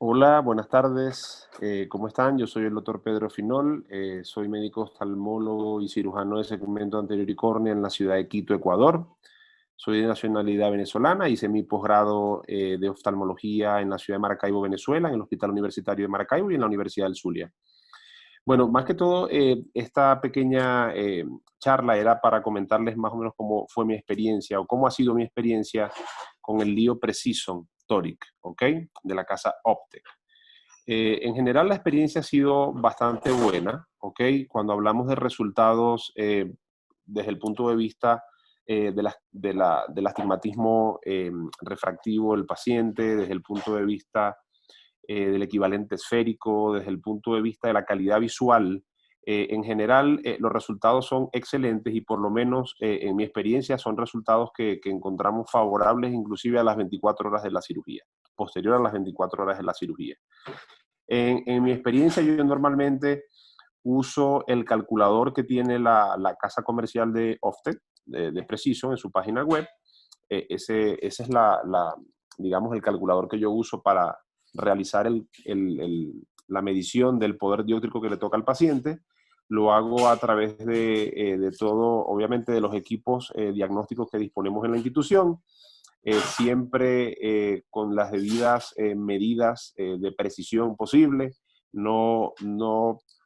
Hola, buenas tardes. ¿Cómo están? Yo soy el doctor Pedro Finol. Soy médico oftalmólogo y cirujano de segmento anterior y córnea en la ciudad de Quito, Ecuador. Soy de nacionalidad venezolana. Hice mi posgrado de oftalmología en la ciudad de Maracaibo, Venezuela, en el Hospital Universitario de Maracaibo y en la Universidad del Zulia. Bueno, más que todo, esta pequeña charla era para comentarles más o menos cómo fue mi experiencia o cómo ha sido mi experiencia con el lío Precision Toric, ¿ok? De la casa Optec. En general, la experiencia ha sido bastante buena, ¿ok? Cuando hablamos de resultados desde el punto de vista del astigmatismo refractivo del paciente, desde el punto de vista del equivalente esférico, desde el punto de vista de la calidad visual, en general los resultados son excelentes y por lo menos en mi experiencia son resultados que encontramos favorables inclusive a las 24 horas de la cirugía, posterior a las 24 horas de la cirugía. En mi experiencia, yo normalmente uso el calculador que tiene la casa comercial de Ofted, de Precision, en su página web. Ese es digamos, el calculador que yo uso para realizar la medición del poder dióptrico que le toca al paciente. Lo hago a través de todo, obviamente, de los equipos diagnósticos que disponemos en la institución, siempre con las debidas medidas de precisión posible. No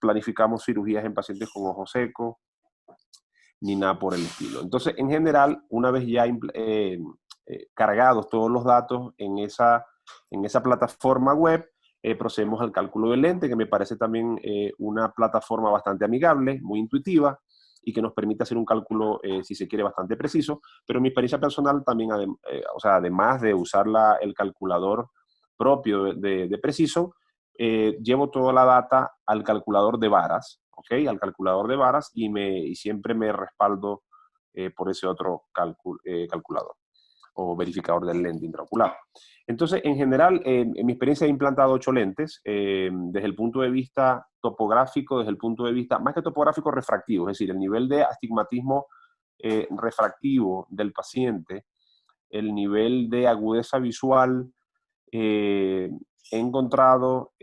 planificamos cirugías en pacientes con ojo seco, ni nada por el estilo. Entonces, en general, una vez ya cargados todos los datos en esa plataforma web, procedemos al cálculo del lente, que me parece también una plataforma bastante amigable, muy intuitiva, y que nos permite hacer un cálculo, si se quiere, bastante preciso. Pero en mi experiencia personal también, o sea, además de usar el calculador propio de Precision, llevo toda la data al calculador de varas, ¿ok? Al calculador de varas y siempre me respaldo por ese otro calculador o verificador del lente intraocular. Entonces, en general, en mi experiencia he implantado 8 lentes desde el punto de vista topográfico, desde el punto de vista, más que topográfico, refractivo, es decir, el nivel de astigmatismo refractivo del paciente, el nivel de agudeza visual. He encontrado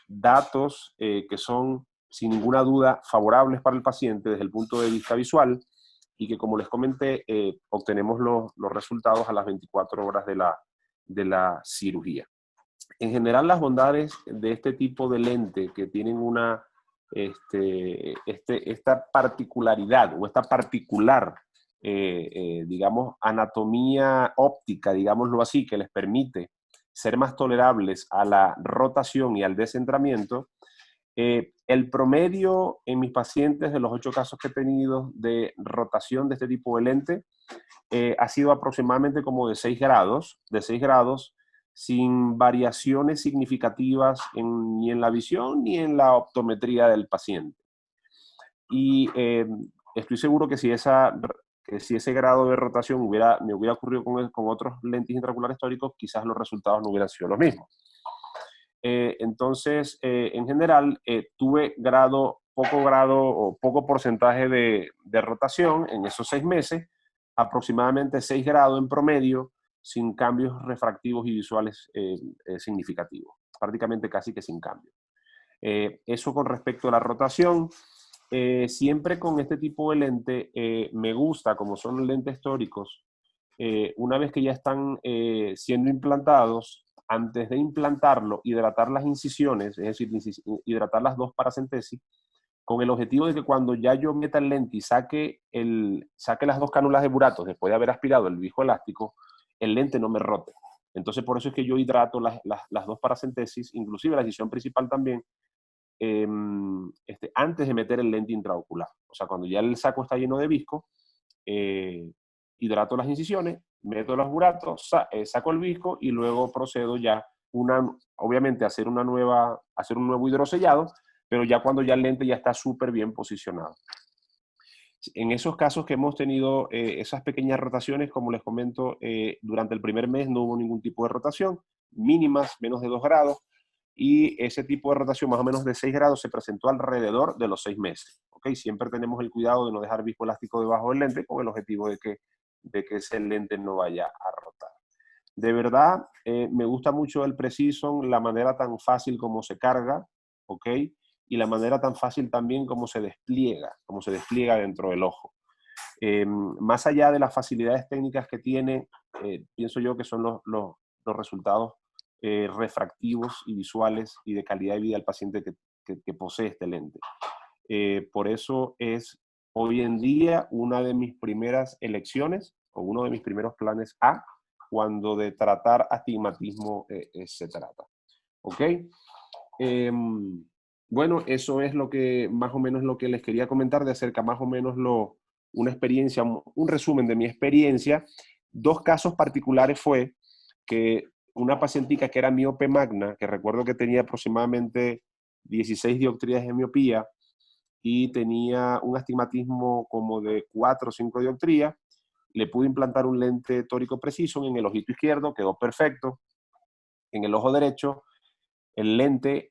datos que son, sin ninguna duda, favorables para el paciente desde el punto de vista visual y que, como les comenté, obtenemos los resultados a las 24 horas de la cirugía. En general, las bondades de este tipo de lente que tienen esta particularidad o esta particular, digamos, anatomía óptica, digámoslo así, que les permite ser más tolerables a la rotación y al descentramiento. El promedio en mis pacientes de los 8 casos que he tenido de rotación de este tipo de lente ha sido aproximadamente como de 6 grados, sin variaciones significativas ni en la visión ni en la optometría del paciente. Y estoy seguro que si ese grado de rotación me hubiera ocurrido con otros lentes intraoculares tóricos, quizás los resultados no hubieran sido los mismos. Entonces, en general, tuve poco grado o poco porcentaje de rotación en esos 6 meses, aproximadamente 6 grados en promedio, sin cambios refractivos y visuales significativos, prácticamente casi que sin cambio. Eso con respecto a la rotación. Siempre con este tipo de lente me gusta, como son lentes tóricos, una vez que ya están siendo implantados, antes de implantarlo, hidratar las incisiones, es decir, hidratar las 2 paracentesis, con el objetivo de que cuando ya yo meta el lente y saque las 2 cánulas de buratos después de haber aspirado el viscoelástico, el lente no me rote. Entonces, por eso es que yo hidrato las 2 paracentesis, inclusive la incisión principal también, antes de meter el lente intraocular. O sea, cuando ya el saco está lleno de visco, hidrato las incisiones, meto los buratos, saco el visco y luego procedo ya, obviamente, a hacer un nuevo hidrosellado, pero ya cuando ya el lente ya está súper bien posicionado. En esos casos que hemos tenido esas pequeñas rotaciones, como les comento, durante el primer mes no hubo ningún tipo de rotación, mínimas, menos de 2 grados, y ese tipo de rotación más o menos de 6 grados se presentó alrededor de los 6 meses. ¿Okay? Siempre tenemos el cuidado de no dejar viscoelástico debajo del lente con el objetivo de que ese lente no vaya a rotar. De verdad, me gusta mucho el Precision, la manera tan fácil como se carga, ¿ok? Y la manera tan fácil también como se despliega dentro del ojo. Más allá de las facilidades técnicas que tiene, pienso yo que son los resultados refractivos y visuales y de calidad de vida del paciente que posee este lente. Por eso es hoy en día una de mis primeras elecciones o uno de mis primeros planes A cuando de tratar astigmatismo se trata. ¿Ok? Bueno, eso es lo que más o menos lo que les quería comentar de acerca más o menos una experiencia, un resumen de mi experiencia. Dos casos particulares fue que una pacientica que era miope magna, que recuerdo que tenía aproximadamente 16 dioptrías de miopía y tenía un astigmatismo como de 4 o 5 dioptrías, le pude implantar un lente tórico Precision en el ojito izquierdo, quedó perfecto. En el ojo derecho, el lente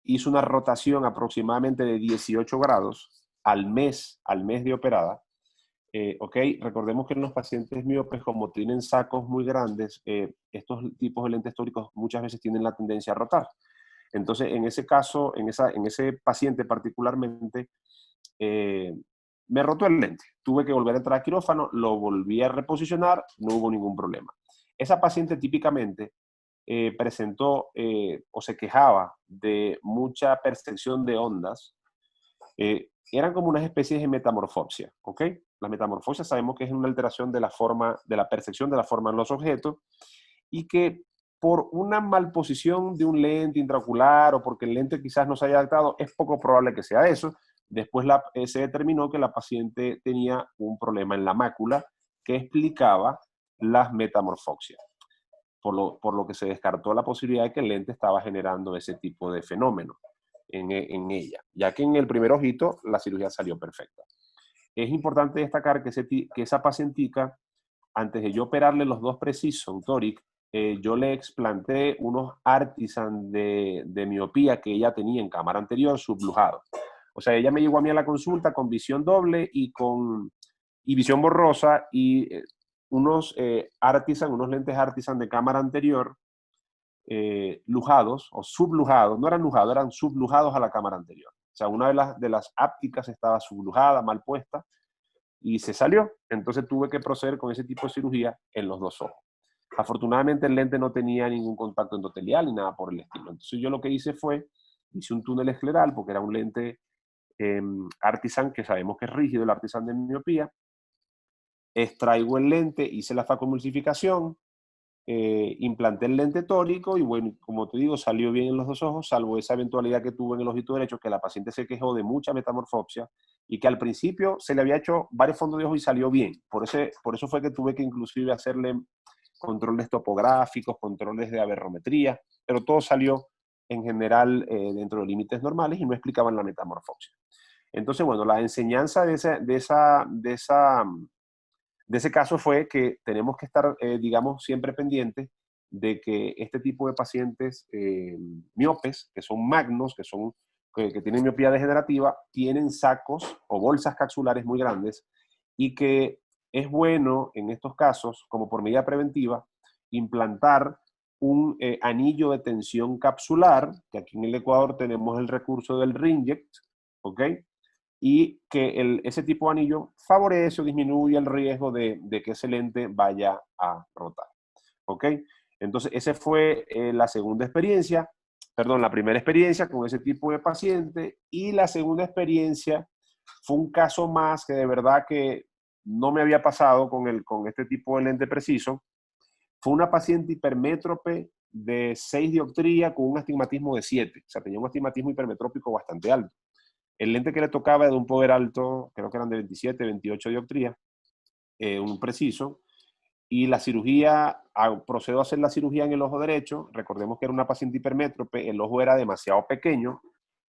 hizo una rotación aproximadamente de 18 grados al mes de operada. Ok, recordemos que en los pacientes miopes, como tienen sacos muy grandes, estos tipos de lentes tóricos muchas veces tienen la tendencia a rotar. Entonces, en ese caso, en ese paciente particularmente, me rotó el lente. Tuve que volver a entrar a quirófano, lo volví a reposicionar, no hubo ningún problema. Esa paciente típicamente presentó o se quejaba de mucha percepción de ondas. Eran como unas especies de metamorfopsia, ¿ok? La metamorfopsia sabemos que es una alteración de la forma, de la percepción de la forma en los objetos y que por una malposición de un lente intraocular o porque el lente quizás no se haya adaptado, es poco probable que sea eso. Después se determinó que la paciente tenía un problema en la mácula que explicaba las metamorfoxias, por lo que se descartó la posibilidad de que el lente estaba generando ese tipo de fenómeno en ella, ya que en el primer ojito la cirugía salió perfecta. Es importante destacar que esa pacientica, antes de yo operarle los dos Precision Toric, yo le explanté unos Artisan de miopía que ella tenía en cámara anterior sublujados. O sea, ella me llegó a mí a la consulta con visión doble y visión borrosa y unos Artisan, unos lentes Artisan de cámara anterior lujados o sublujados, no eran lujados, eran sublujados a la cámara anterior. O sea, una de las ápticas estaba sublujada, mal puesta, y se salió. Entonces tuve que proceder con ese tipo de cirugía en los dos ojos. Afortunadamente el lente no tenía ningún contacto endotelial ni nada por el estilo. Entonces yo lo que hice fue, hice un túnel escleral porque era un lente Artisan, que sabemos que es rígido, el Artisan de miopía. Extraigo el lente, hice la facomulsificación, implanté el lente tórico y bueno, como te digo, salió bien en los dos ojos, salvo esa eventualidad que tuvo en el ojito derecho, que la paciente se quejó de mucha metamorfopsia y que al principio se le había hecho varios fondos de ojo y salió bien. Por eso fue que tuve que inclusive hacerle controles topográficos, controles de aberrometría, pero todo salió en general dentro de límites normales y no explicaban la metamorfopsia. Entonces, bueno, la enseñanza de ese caso fue que tenemos que estar, digamos, siempre pendientes de que este tipo de pacientes miopes, que son magnos, que tienen miopía degenerativa, tienen sacos o bolsas capsulares muy grandes y que es bueno en estos casos, como por medida preventiva, implantar un anillo de tensión capsular, que aquí en el Ecuador tenemos el recurso del Rinject, ¿ok? Y que ese tipo de anillo favorece o disminuye el riesgo de que ese lente vaya a rotar. ¿Ok? Entonces, esa fue la primera experiencia con ese tipo de paciente, y la segunda experiencia fue un caso más que de verdad que no me había pasado con este tipo de lente preciso. Fue una paciente hipermétrope de 6 dioptrías con un astigmatismo de 7. O sea, tenía un astigmatismo hipermetrópico bastante alto. El lente que le tocaba era de un poder alto, creo que eran de 27, 28 dioptrías, un preciso, y la cirugía, procedo a hacer la cirugía en el ojo derecho. Recordemos que era una paciente hipermétrope, el ojo era demasiado pequeño,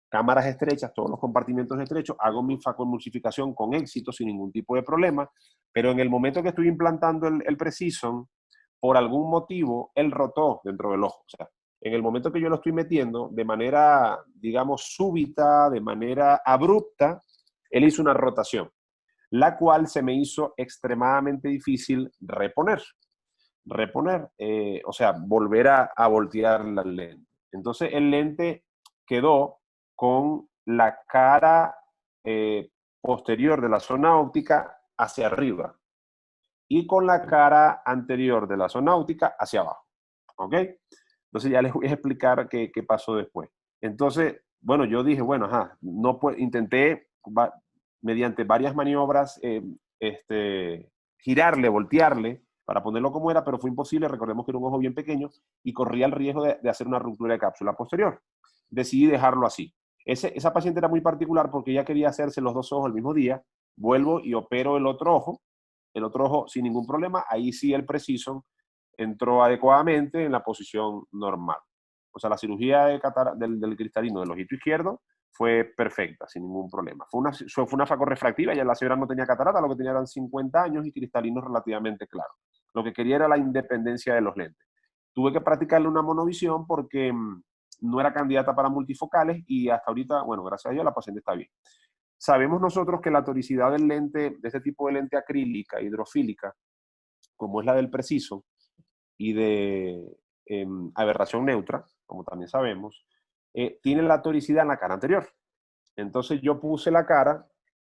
cámaras estrechas, todos los compartimentos estrechos, hago mi facomulsificación con éxito, sin ningún tipo de problema, pero en el momento que estoy implantando el Precision, por algún motivo, él rotó dentro del ojo. O sea, en el momento que yo lo estoy metiendo, de manera, digamos, súbita, de manera abrupta, él hizo una rotación, la cual se me hizo extremadamente difícil reponer. reponer, o sea, volver a voltear la lente. Entonces el lente quedó con la cara posterior de la zona óptica hacia arriba y con la cara anterior de la zona óptica hacia abajo. ¿Ok? Entonces ya les voy a explicar qué pasó después. Entonces, bueno, yo dije, bueno, ajá, no intenté mediante varias maniobras girarle, voltearle para ponerlo como era, pero fue imposible. Recordemos que era un ojo bien pequeño y corría el riesgo de hacer una ruptura de cápsula posterior. Decidí dejarlo así. Esa paciente era muy particular porque ella quería hacerse los dos ojos el mismo día. Vuelvo y opero el otro ojo sin ningún problema. Ahí sí el Precision entró adecuadamente en la posición normal. O sea, la cirugía del cristalino del ojito izquierdo fue perfecta, sin ningún problema. Fue una facorrefractiva, ya la señora no tenía catarata, lo que tenía eran 50 años y cristalinos relativamente claros. Lo que quería era la independencia de los lentes. Tuve que practicarle una monovisión porque no era candidata para multifocales y hasta ahorita, bueno, gracias a Dios la paciente está bien. Sabemos nosotros que la toricidad del lente, de este tipo de lente acrílica, hidrofílica, como es la del Precision, y de aberración neutra, como también sabemos, tiene la toricidad en la cara anterior. Entonces yo puse la cara,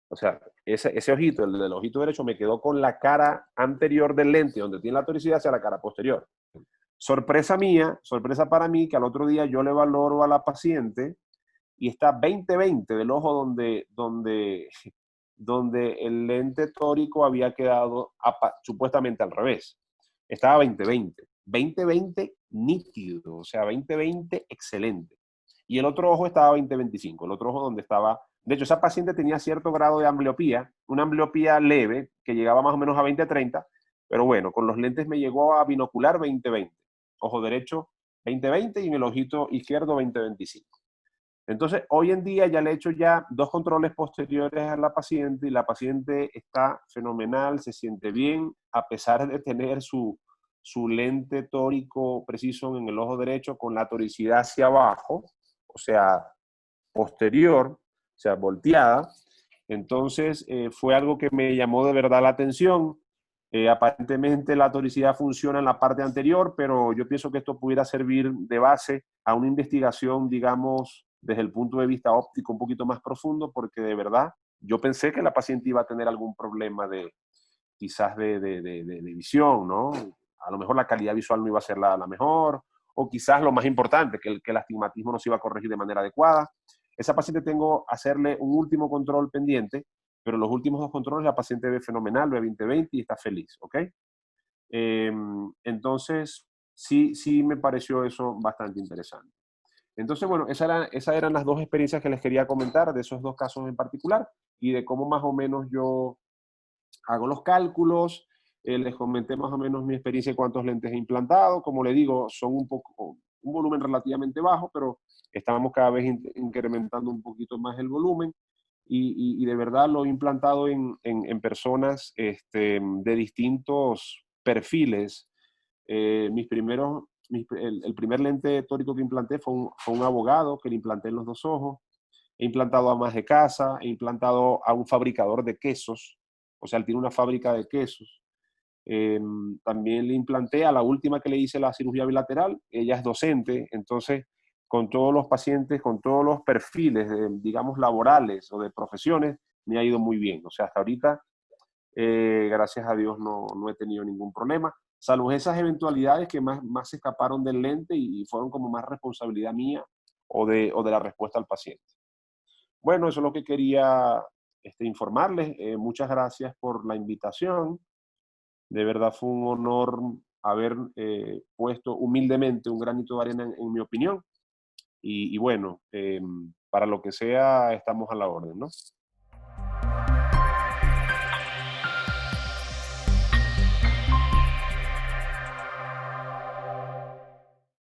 o sea, ese ojito, el del ojito derecho, me quedó con la cara anterior del lente, donde tiene la toricidad, hacia la cara posterior. Sorpresa mía, sorpresa para mí, que al otro día yo le valoro a la paciente y está 20-20 del ojo donde el lente tórico había quedado supuestamente al revés. Estaba 20-20. 20-20 nítido, o sea, 20-20 excelente. Y el otro ojo estaba 20-25, el otro ojo donde estaba... De hecho, esa paciente tenía cierto grado de ambliopía, una ambliopía leve, que llegaba más o menos a 20-30, pero bueno, con los lentes me llegó a binocular 20-20. Ojo derecho 20-20 y en el ojito izquierdo 20-25. Entonces, hoy en día ya le he hecho ya 2 controles posteriores a la paciente y la paciente está fenomenal, se siente bien, a pesar de tener su lente tórico preciso en el ojo derecho con la toricidad hacia abajo, o sea, posterior, o sea, volteada. Entonces, fue algo que me llamó de verdad la atención. Aparentemente la toricidad funciona en la parte anterior, pero yo pienso que esto pudiera servir de base a una investigación, digamos, desde el punto de vista óptico un poquito más profundo, porque de verdad yo pensé que la paciente iba a tener algún problema quizás de visión, ¿no? A lo mejor la calidad visual no iba a ser la mejor, o quizás lo más importante, que el astigmatismo no se iba a corregir de manera adecuada. Esa paciente tengo que hacerle un último control pendiente, pero los últimos 2 controles la paciente ve fenomenal, ve 20-20 y está feliz, ¿ok? Entonces, sí me pareció eso bastante interesante. Entonces, bueno, esas eran las 2 experiencias que les quería comentar, de esos 2 casos en particular, y de cómo más o menos yo hago los cálculos, les comenté más o menos mi experiencia y cuántos lentes he implantado. Como le digo, son un volumen relativamente bajo, pero estamos cada vez incrementando un poquito más el volumen. Y de verdad lo he implantado en personas de distintos perfiles. El primer lente tórico que implanté fue un abogado que le implanté en los 2 ojos. He implantado a más de casa, he implantado a un fabricador de quesos, o sea, él tiene una fábrica de quesos. También le implanté a la última que le hice la cirugía bilateral, ella es docente, entonces con todos los pacientes, con todos los perfiles, digamos, laborales o de profesiones, me ha ido muy bien. O sea, hasta ahorita, gracias a Dios, no he tenido ningún problema, salvo esas eventualidades que más se escaparon del lente y fueron como más responsabilidad mía o de la respuesta al paciente. Bueno, eso es lo que quería informarles. Muchas gracias por la invitación. De verdad fue un honor haber puesto humildemente un granito de arena en mi opinión. Y bueno, para lo que sea, estamos a la orden, ¿no?